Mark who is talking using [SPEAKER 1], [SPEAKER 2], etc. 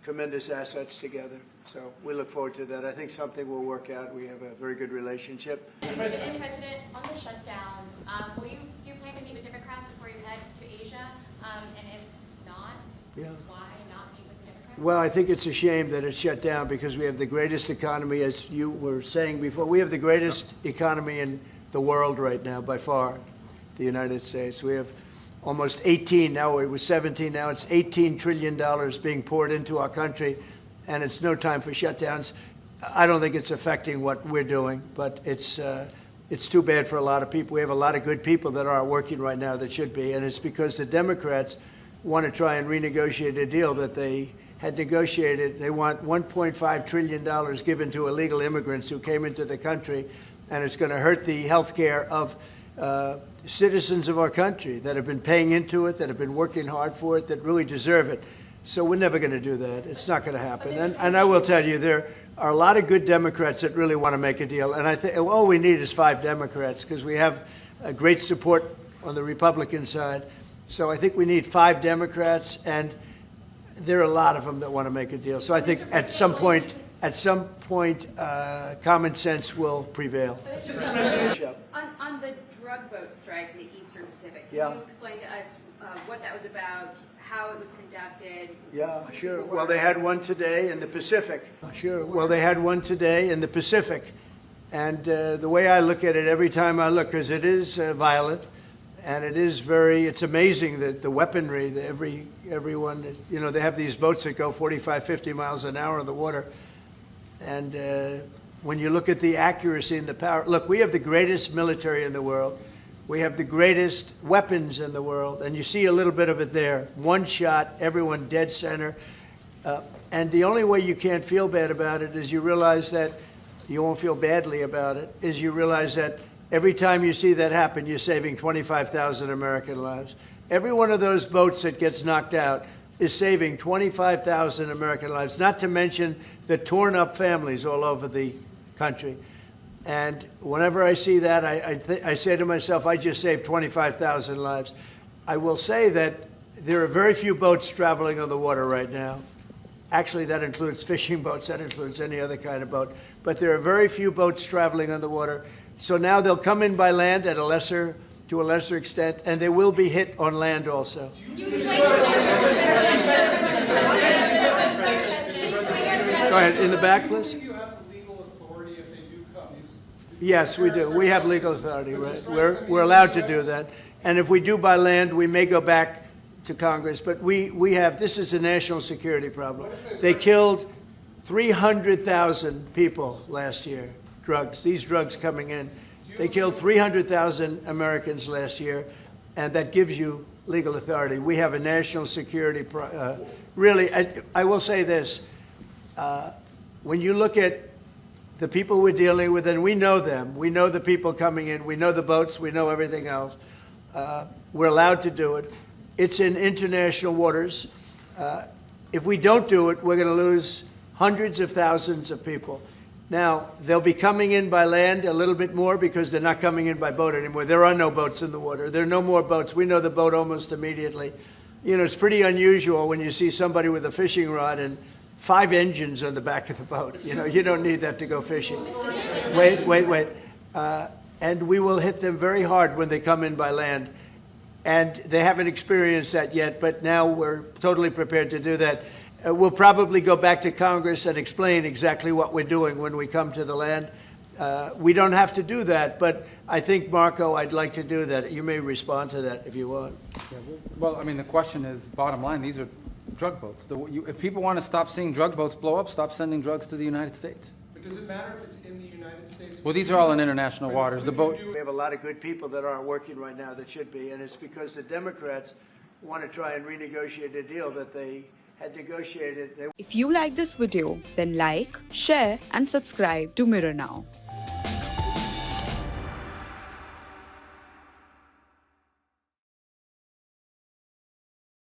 [SPEAKER 1] tremendous assets together. So we look forward to that. I think something will work out. We have a very good relationship.
[SPEAKER 2] Mr. President, on the shutdown, do you plan to meet with Democrats before you head to Asia? And if not, why not meet with the Democrats?
[SPEAKER 1] Well, I think it's a shame that it's shut down because we have the greatest economy, as you were saying before. We have the greatest economy in the world right now, by far, the United States. We have almost 18, now it was 17, now it's $18 trillion being poured into our country, and it's no time for shutdowns. I don't think it's affecting what we're doing, but it's too bad for a lot of people. We have a lot of good people that aren't working right now that should be, and it's because the Democrats want to try and renegotiate a deal that they had negotiated. They want $1.5 trillion given to illegal immigrants who came into the country, and it's going to hurt the health care of citizens of our country that have been paying into it, that have been working hard for it, that really deserve it. So we're never going to do that. It's not going to happen. And I will tell you, there are a lot of good Democrats that really want to make a deal. And I think all we need is 5 Democrats because we have a great support on the Republican side. So I think we need 5 Democrats, and there are a lot of them that want to make a deal. So I think at some point, common sense will prevail.
[SPEAKER 3] On the drug boat strike in the Eastern Pacific, can you explain to us what that was about, how it was conducted?
[SPEAKER 1] Yeah, sure. Well, they had one today in the Pacific. Sure. Well, they had one today in the Pacific. And the way I look at it every time I look, because it is violent, and it's amazing that the weaponry, everyone, they have these boats that go 45, 50 miles an hour in the water. And when you look at the accuracy and the power, look, we have the greatest military in the world. We have the greatest weapons in the world. And you see a little bit of it there. One shot, everyone dead center. And the only way you can't feel bad about it is you realize that you won't feel badly about it, is you realize that every time you see that happen, you're saving 25,000 American lives. Every one of those boats that gets knocked out is saving 25,000 American lives, not to mention the torn up families all over the country. And whenever I see that, I say to myself, I just saved 25,000 lives. I will say that there are very few boats traveling on the water right now. Actually, that includes fishing boats, that includes any other kind of boat. But there are very few boats traveling on the water. So now they'll come in by land to a lesser extent, and they will be hit on land also. Go ahead, in the back, please.
[SPEAKER 4] Do you have legal authority if they do come?
[SPEAKER 1] Yes, we do. We have legal authority, right? We're allowed to do that. And if we do by land, we may go back to Congress. But this is a national security problem. They killed 300,000 people last year, these drugs coming in. They killed 300,000 Americans last year, and that gives you legal authority. We have a national security, really, I will say this. When you look at the people we're dealing with, and we know them, we know the people coming in, we know the boats, we know everything else. We're allowed to do it. It's in international waters. If we don't do it, we're going to lose hundreds of thousands of people. Now, they'll be coming in by land a little bit more because they're not coming in by boat anymore. There are no boats in the water. There are no more boats. We know the boat almost immediately. It's pretty unusual when you see somebody with a fishing rod and 5 engines on the back of the boat. You don't need that to go fishing. Wait. And we will hit them very hard when they come in by land. And they haven't experienced that yet, but now we're totally prepared to do that. We'll probably go back to Congress and explain exactly what we're doing when we come to the land. We don't have to do that, but I think, Marco, I'd like to do that. You may respond to that if you want.
[SPEAKER 5] Yeah, well, I mean, the question is, bottom line, these are drug boats. If people want to stop seeing drug boats blow up, stop sending drugs to the United States.
[SPEAKER 4] But does it matter if it's in the United States?
[SPEAKER 5] Well, these are all in international waters. The boat.
[SPEAKER 1] We have a lot of good people that aren't working right now that should be, and it's because the Democrats want to try and renegotiate a deal that they had negotiated.
[SPEAKER 6] If you like this video, then like, share and subscribe to Mirror Now.